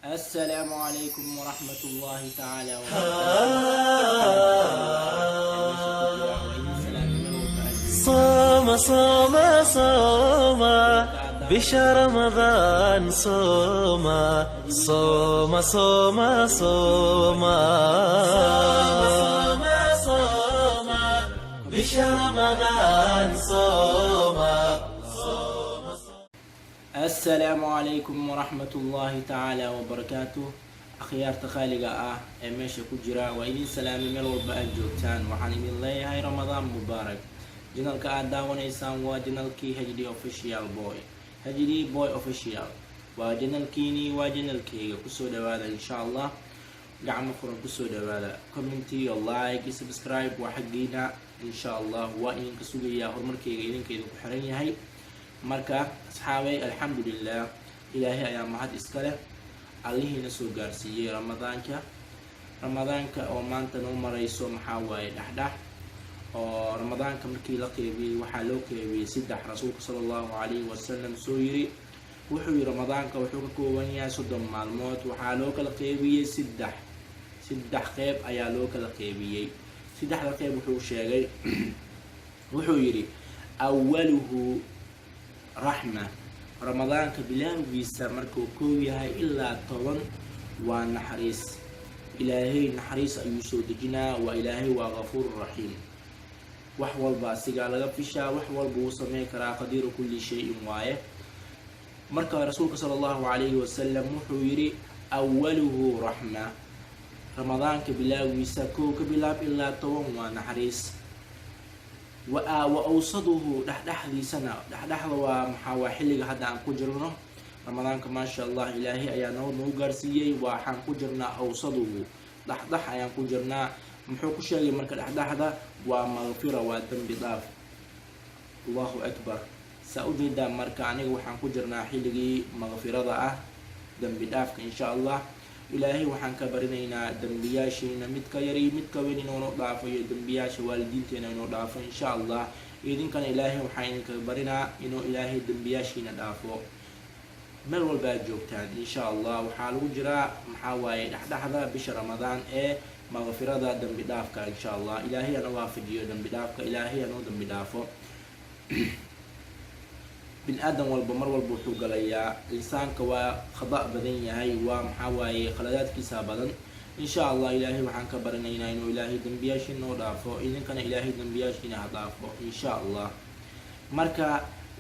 السلام عليكم ورحمة الله تعالى صوم صوم صوم بشهر رمضان صوم صوم صوم صوم صوم بشهر رمضان صوم. السلام عليكم ورحمة الله تعالى وبركاته. أخيار تخالقة ماشي كجرا وإذن سلامي ملو بقى جوتان وحان من الله هاي رمضان مبارك. جنالك آداون إنسان وجنالكي هجدي أوفيشيال بوي هجدي بوي أوفيشيال وجنالكيني وجنالكي كسو دوالا إن شاء الله قعم فرن كسو دوالا كومنتي لايك سبسكرايب وحقينا إن شاء الله وإن كسو يا هرمركي إذن كيدو بحرين هاي marka asxaabay alxamdulilah ilaahay ayaa mahad iska leh allihii na soo gaarsiiyey ramadaanka oo maanta noo marayso maxaa waaye dhexdhex oo ramadaanka markii la qeybiyey waxaa loo qeybiyey saddex. rasuulka sala allahu calayhi wasalam soo yiri wuxuu yiri ramadaanka wuxuu ka kooban yahay 30 maalmood waxaa loo kala qeybiyey saddex qeyb ayaa loo kala qeybiyey. saddexda qeyb wuxuu sheegay wuxuu yiri awaluhu raxma ramadaanka bilaawgiisa markuu koob yahay ilaa 10 waa naxariis. ilaahay naxariis ayuu soo dejinaa waa ilaahay waa gafuur raxiim. wax walba asigaa laga fishaa wax walba uu sameyn karaa qadiiru kulli shayin waaye. marka rasuulka sala allahu calayhi wasalam wuxuu yidhi awaluhu raxma ramadaanka bilaawgiisa koob ka bilaab ilaa 10 waa naxariis. وأوصده دحدحديسنا دحدحدا waa maxaa waa xilliga hadda aan ku jirno ramadaanka ma sha Allah ilaahay ayaa noo gaarsiiyay waxaan ku jirnaa awsaduhu dhaxdax ayaan ku jirnaa. muxuu ku sheegay marka dhaxdaxda waa maghfira waa dambi dhaaf. Allahu akbar. saujeeda marka aniga waxaan ku jirnaa xilligii maghfirada ah dambi dhaafka insha Allah. ilaahay waxaan ka barinaynaa dambiyaashiina midka yari midka weyn inuu dhaafo iyo dambiyaasha waalidiinteena inuu dhaafo insha Allah. idinkana ilaahay waxaan idinka barinaa inuu ilaahay dambiyaashiina dhaafo meel walba aad joogtaan insha Allah. waxaa lagu jiraa maxaa waaye dhexdhexda bisha ramadaan ee maghfirada dambi dhaafka insha Allah. ilaahay ana waafajiyo dambi dhaafka ilaahay anoo dambi dhaafo. bin aadan walba mar walba wuxuu galayaa insaanka waa khada badan yahay waa maxaa waaye khaladaadkiisa badan insha Allah. ilaahay waxaan ka baranaynaa inuu ilaahay dambiyaashiina noo dhaafo idinkana ilaahay dambiyaashiina ha dhaafo insha Allah. marka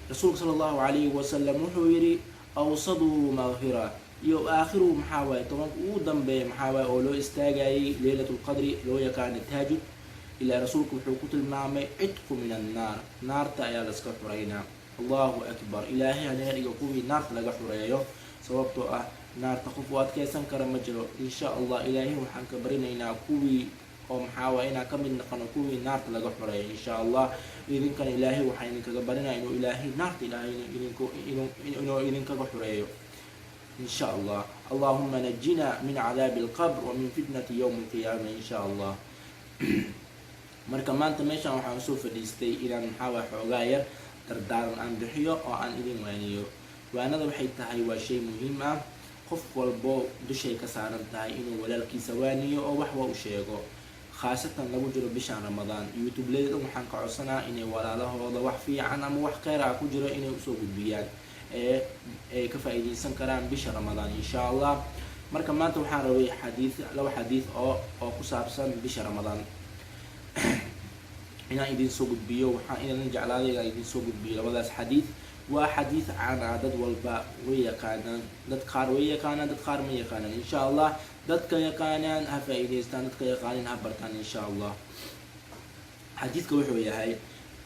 rasuulka sallallahu alayhi wasallam wuxuu yiri awsadu maghfira iyo aakhiru maxaa waaye tobanka ugu dambeeya maxaa waaye oo loo istaagayay laylatul qadri loo yaqaan taajud. ilaa rasuulku wuxuu ku tilmaamay idku min an-naar naarta ayaa la iska xureynaa. Allahu akbar. ilaahay hanaga dhigo kuwii naarta laga xureeyo sababtoo ah naarta qof u adkeysan kara ma jiro insha Allah. ilaahay waxaan ka barinaynaa kuwii oo maxaa waaye inaan ka mid noqono kuwii naarta laga xureeyo insha Allah. idinkana ilaahay waxaan idinkaga barinaa inuu ilaahay naarta ilaahay inuu idinkaga xureeyo insha Allah. Allahumma najjina min cadaabi alqabr wa min fitnati yawm alqiyaama insha Allah. marka maanta meeshaan waxaan soo fadhiistay inaan maxaa waaye xoogaa yar dardaaran aan bixiyo oo aan idin waaniyo. waanada waxay tahay waa shay muhiim ah qof walbo dushay ka saaran tahay inuu walaalkiisa waaniyo oo wax u sheego khaasatan lagu jiro bishan ramadaan. youtube-leyda waxaan ka codsanaa inay walaalahooda wax fiican ama wax khayr ah ku jiro inay usoo gudbiyaan ee ka faa'iideysan karaan bisha ramadaan insha Allah. marka maanta waxaan rabay laba xadiis oo ku saabsan bisha ramadaan inaan idin soo gudbiyo. waxaan idin jeclaaday inaan idin soo gudbiyo labadaas xadiis. waa xadiis caan ah dad walba way yaqaanaan dad qaar way yaqaanaan dad qaar ma yaqaanaan insha Allah. dadka yaqaanaan ha faa'iideystaan dadka yaqaanin ha bartaan insha Allah. xadiiska wuxuu yahay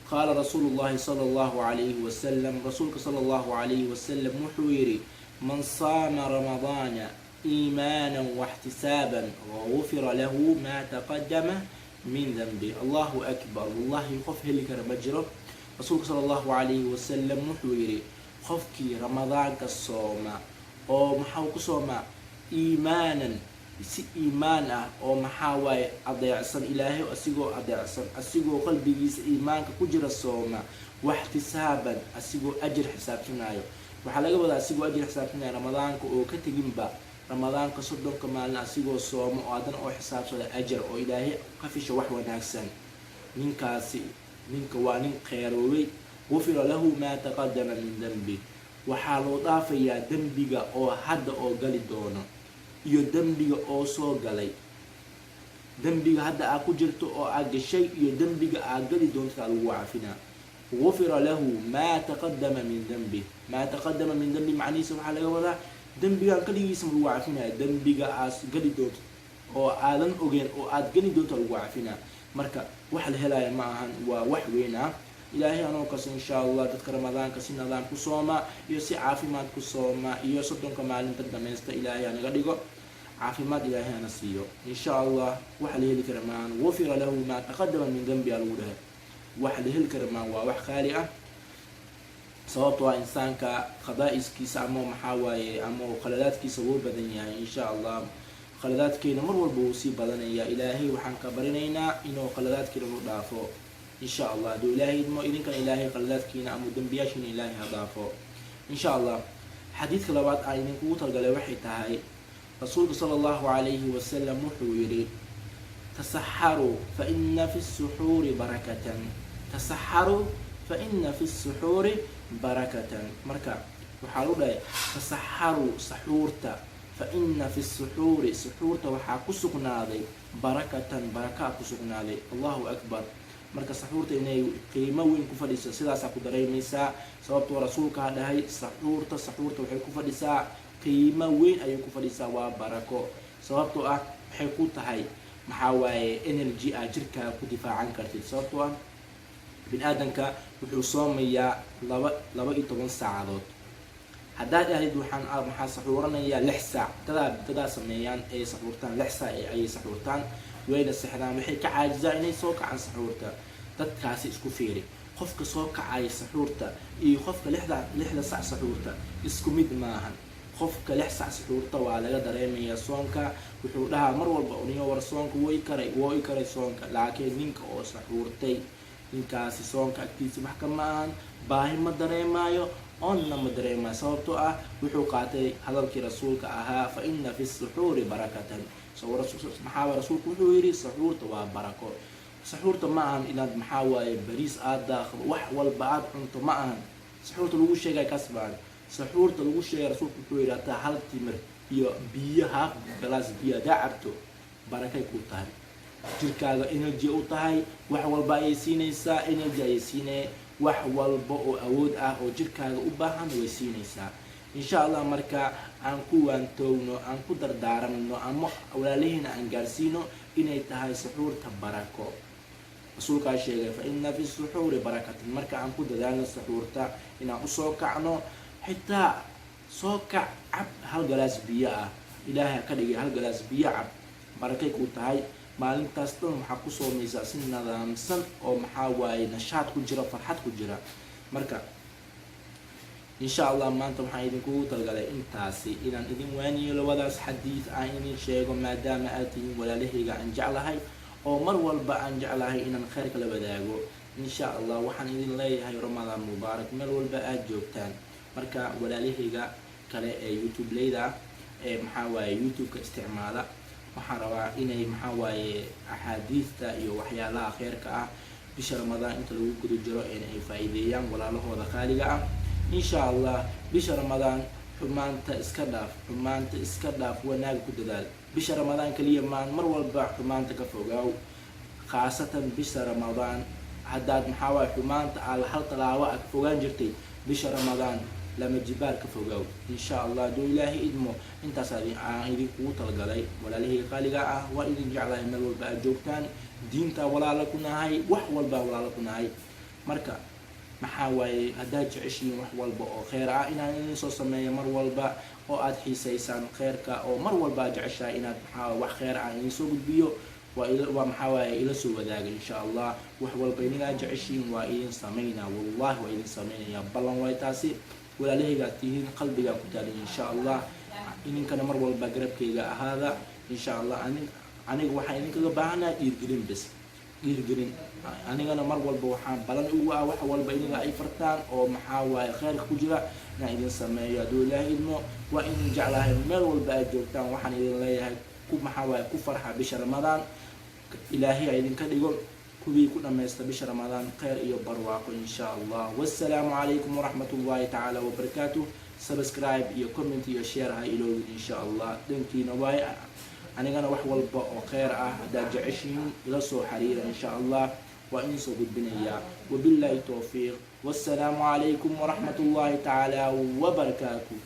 qaala rasuulullaahi sallallahu alayhi wasallam rasuulka sallallahu alayhi wasallam wuxuu yiri man saama ramadaana iimaanan wahtisaaban ghufira lahu ma taqaddama min dhanbi. Allahu akbar. wallahi qof heli kara ma jiro. rasuulka sallallahu alayhi wasallam wuxuu yiri qofkii ramadaanka sooma oo maxaa ku sooma iimaanan si iimaan ah oo maxaa waaye adeecsan ilaahay asigoo qalbigiisa iimaanka ku jira sooma wahtisaaban asigoo ajir xisaabtanayo waxaa laga wadaa asigoo ajir xisaabtanayo ramadaanka oo ka teginba ramadaanka soddonka maalin asigoo soomo oo haddana oo xisaabsada ajar oo ilaahay ka fisho wax wanaagsan, ninkaasi ninka waa nin kheyroobay. gufira lahu maa taqadama min dembi, waxaa loo dhaafayaa dembiga oo hadda oo gali doono iyo dembiga oo soo galay. dembiga hadda aa ku jirto oo aa gashay iyo dembiga aa gali doontaa lagu cafinaa. gufira lahu maa taqadama min dembi, maa taqadama min dembi macnihiisa waxaa laga wadaa dembigaan kaligiisa lagu cafinaya, dembiga aas gali doonto oo aadan ogeen oo aad geli doonto lagu cafinaa. marka wax la helaya ma ahan, waa wax weyn ah. ilaahay anoo kas insha allah dadka ramadaanka si nidaam ku sooma iyo si caafimaad ku sooma iyo soddonka maalinta dhamaysta ilaahay anaga dhigo caafimaad, ilaahay ana siiyo insha allah. waxa la heli kara maan gufira lahu maa taqadama min dembi aa lagu dhahay, waxa la heli kara maan waa wax qaali ah. sababtoo ah insaanka khadaa'iskiisa ama maxaa waaye ama khaladaadkiisa wuu badan yahay. insha allah khaladaadkeena mar walba wuu sii badanaya. ilaahay waxaan ka barinaynaa inuu khaladaadkeena u dhaafo insha allah. hadduu ilaahay idmo idinkana ilaahay khaladaadkiina ama dembiyaashiina ilaahay ha dhaafo insha allah. xadiidka labaad aan idinkugu talgalay waxay tahay rasuulka sala allahu calayhi wasalam wuxuu yidhi tasaxaruu fa ina fi suxuuri barakatan, tasaxaruu fa ina fi suxuuri barakatan. marka waxaa lagu dhahay tasaxaruu saxuurta, fa ina fi suxuuri suxuurta waxaa ku sugnaaday barakatan, barakaa ku sugnaaday. allahu akbar. marka saxuurta inay qiimo weyn ku fadhiso sidaasaa ku dareemaysaa. sababtoo rasuulkaa dhahay saxuurta waxay ku fadhisaa qiimo weyn ayay ku fadhisaa, waa barako. sababtoo ah waxay ku tahay maxaa waaye energy aa jirkaa ku difaacan kartid. sababtoo ah bini-aadanka wuxuu soomayaa laba iyo toban saacadood. haddaad ahayd maxaa saxuuranayaa 6 saac. dadaa sameeyaan ay saxuurtaan 6 saac ayay saxuurtaan, wayna sexdaan, waxay ka caajizaan inay soo kacaan saxuurta. dadkaasi isku fiiri, qofka soo kacaya saxuurta iyo qofka 6 saac saxuurta isku mid maahan. qofka 6 saac saxuurta waa laga dareemayaa soonka, wuxuu dhahaa mar walba uniyo war soonka woo i karay soonka. laakiin ninka oo saxuurtay, ninkaasi soonka agtiisa wax ka maahan, baahi ma dareemaayo, oonna ma dareemaayo. sababtoo ah wuxuu qaatay hadalkii rasuulka ahaa fa ina fi suxuuri barakatan. maxaa rasuulku wuxuu yidhi saxuurta waa barako. saxuurta ma ahan inaad maxaa waaye bariis aad daaqdo wax walba aad cunto ma ahan. saxuurta lagu sheegay kasbaan, saxuurta lagu sheegay rasuulku wuxuu yidhi hataa hal timir iyo biyaha galaas biyo hadaa cabto barakay ku tahay, jirkaaga energy u tahay, wax walba ayay siinaysaa, energy ayay siinay, wax walba oo awood ah oo jirkaaga u baahan way siinaysaa insha allah. marka aan ku waantoogno, aan ku dardaaranno ama walaalihiina aan gaarsiino inay tahay saxuurta barako. rasuulkaa sheegay fa ina fi suxuuri barakatan. marka aan ku dadaalno saxuurta inaan usoo kacno, xitaa soo kac cab hal galaas biyo ah, ilaahay ka dhigay hal galaas biyo cab, barakay ku tahay. maalintaas dhan waxaa ku soomaysaa si nidaamsan oo maxaa waaye nashaad ku jira, farxad ku jira. marka insha allah maanta waxaan idinkugu talgalay intaasi inaan idin waaniyo labadaas xadiid aan idin sheego, maadaama aad tihiin walaalahayga aan jeclahay oo mar walba aan jeclahay inaan khayrka la wadaago. insha allah waxaan idin leeyahay ramadaan mubaarak meel walba aad joogtaan. marka walaalahayga kale ee youtube leyda ee maxaa waaye youtube-ka isticmaala, waxaan rabaa inay maxaa waaye axaadiista iyo waxyaalaha khayrka ah bisha ramadaan inta lagu guda jiro ay faa'iideeyaan walaalahooda qaaliga ah. insha allah bisha ramadaan xumaanta iska dhaaf wanaag ku dadaal. bisha ramadaan kaliya maan mar walba xumaanta ka fogaaw, khaasatan bisha ramadaan. haddaad maxaa waaye xumaanta hal talaabo aad ka fogaan jirtay, bisha ramadaan lama jibaar ka fogaaw insha allah. hadduu ilaahay idmo intaas aan idinkugu talgalay walaalahayga qaaliga ah. waa idin jeclahay meel walba aad joogtaan, diinta walaala ku nahay, wax walba walaala ku nahay. marka maxaa waaye haddaad jeceshihiin wax walba oo kheyr ah inaan idin soo sameeyo mar walba, oo aad xiisaysaan kheyrka, oo mar walba aad jeceshahay inaad maxaa wax kheyr ah idin soo gudbiyo, waa maxaa waaye ila soo wadaaga insha allah. wax walba inaad jeceshihiin waa idin sameynaa, wallahi waa idin sameynaya, ballan waay taasi. walaalahaygaad tihiin, qalbigaa ku taalin insha allah. idinkana mar walba garabkayga ahaada insha allah. aniga waxaan idinkaga baahanahay dhiirgelin bes. dhiirigelin anigana mar walba waxaan balan ugu ah wax walba iniga ay fartaan oo maxaa waaye khayrka ku jira inaan idin sameeyo hadduu ilaahay idmo waa idin jeclahay meel walba aad joogtaan waxaan idin leeyahay ku maxaa waaye ku farxa bisha ramadaan ilaahay ha idinka dhigo kuwii ku dhamaysta bisha ramadaan khayr iyo barwaaqo insha allah. Wassalaamu calaykum waraxmatullaahi tacaala wabarakaatuh. Subscribe iyo comment iyo share ha iloowin insha allah. dhankiina waaye anigana wax walba oo khayr ah haddaad jeceshiin ila soo xiriira insha allah waa idin soo gudbinayaa. wabillahi towfiiq. wassalaamu calaykum waraxmatullaahi tacaala wabarakaatuh.